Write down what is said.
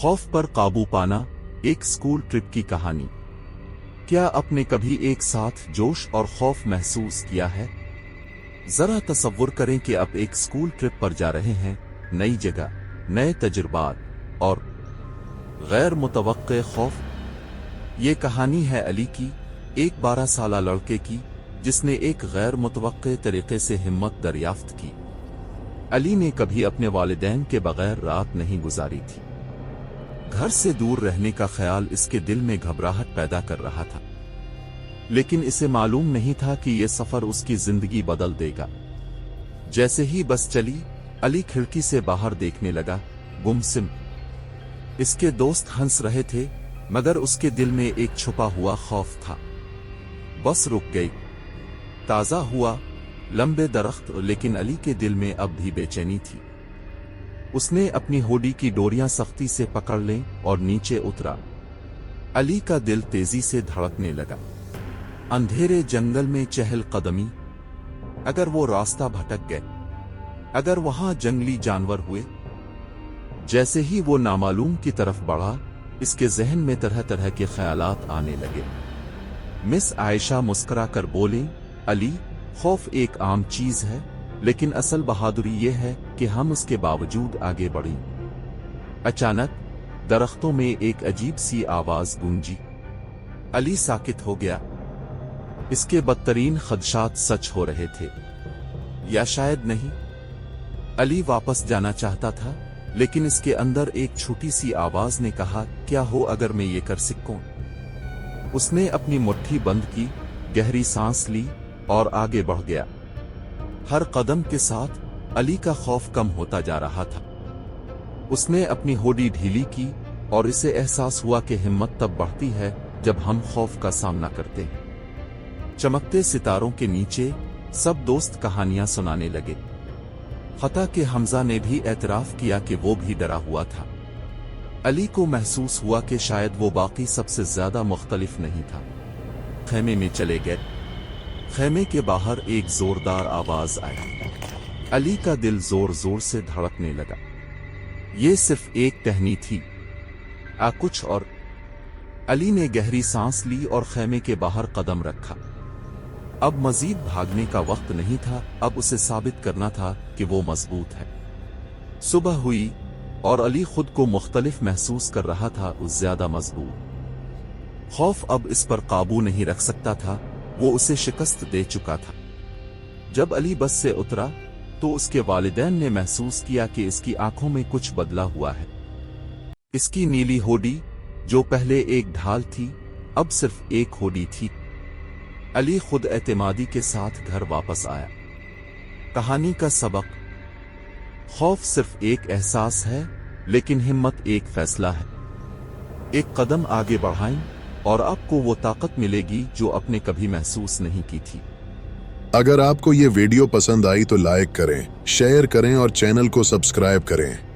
खौफ पर काबू पाना, एक स्कूल ट्रिप की कहानी। क्या आपने कभी एक साथ जोश और खौफ महसूस किया है? जरा तसव्वुर करें कि आप एक स्कूल ट्रिप पर जा रहे हैं, नई जगह, नए तजुर्बात और गैर मुतवक्के खौफ। ये कहानी है अली की, एक 12 साला लड़के की जिसने एक गैर मुतवक्के तरीके से हिम्मत दरियाफ्त की। अली ने कभी अपने वालिदैन के बगैर रात नहीं गुजारी थी। घर से दूर रहने का ख्याल इसके दिल में घबराहट पैदा कर रहा था, लेकिन इसे मालूम नहीं था कि यह सफर उसकी जिंदगी बदल देगा। जैसे ही बस चली, अली खिड़की से बाहर देखने लगा, गुमसुम। इसके दोस्त हंस रहे थे, मगर उसके दिल में एक छुपा हुआ खौफ था। बस रुक गई। ताजा हुआ लंबे दरख्त, लेकिन अली के दिल में अब भी बेचैनी थी। उसने अपनी होडी की डोरियां सख्ती से पकड़ लीं और नीचे उतरा। अली का दिल तेजी से धड़कने लगा। अंधेरे जंगल में चहल कदमी, अगर वो रास्ता भटक गए, अगर वहां जंगली जानवर हुए। जैसे ही वो नामालूम की तरफ बढ़ा, इसके जहन में तरह तरह के ख्यालात आने लगे। मिस आयशा मुस्कुराकर बोली, अली, खौफ एक आम चीज है, लेकिन असल बहादुरी यह है कि हम उसके बावजूद आगे बढ़ें। अचानक दरख्तों में एक अजीब सी आवाज गूंजी। अली साकित हो गया। इसके बदतरीन खदशात सच हो रहे थे, या शायद नहीं। अली वापस जाना चाहता था, लेकिन इसके अंदर एक छोटी सी आवाज ने कहा, क्या हो अगर मैं ये कर सकूं? उसने अपनी मुट्ठी बंद की, गहरी सांस ली और आगे बढ़ गया। हर कदम के साथ अली का खौफ कम होता जा रहा था। उसने अपनी होडी ढीली की और इसे एहसास हुआ कि हिम्मत तब बढ़ती है जब हम खौफ का सामना करते हैं। चमकते सितारों के नीचे सब दोस्त कहानियां सुनाने लगे। हत्ता कि हमजा ने भी एतराफ किया कि वो भी डरा हुआ था। अली को महसूस हुआ कि शायद वो बाकी सबसे ज्यादा मुख्तलिफ नहीं था। खेमे में चले गए। खेमे के बाहर एक जोरदार आवाज आई। अली का दिल जोर जोर से धड़कने लगा। ये सिर्फ एक टहनी थी, कुछ और। अली ने गहरी सांस ली और खेमे के बाहर कदम रखा। अब मजीद भागने का वक्त नहीं था, अब उसे साबित करना था कि वो मजबूत है। सुबह हुई और अली खुद को मुख्तलिफ महसूस कर रहा था, ज्यादा मजबूत। खौफ अब इस पर काबू नहीं रख सकता था, वो उसे शिकस्त दे चुका था। जब अली बस से उतरा तो उसके वालिदैन ने महसूस किया कि इसकी आंखों में कुछ बदला हुआ है। इसकी नीली होडी, जो पहले एक ढाल थी, अब सिर्फ एक होडी थी। अली खुद एतमादी के साथ घर वापस आया। कहानी का सबक: खौफ सिर्फ एक एहसास है, लेकिन हिम्मत एक फैसला है। एक कदम आगे बढ़ाएं और आपको वो ताकत मिलेगी जो आपने कभी महसूस नहीं की थी। अगर आपको ये वीडियो पसंद आई तो लाइक करें, शेयर करें और चैनल को सब्सक्राइब करें।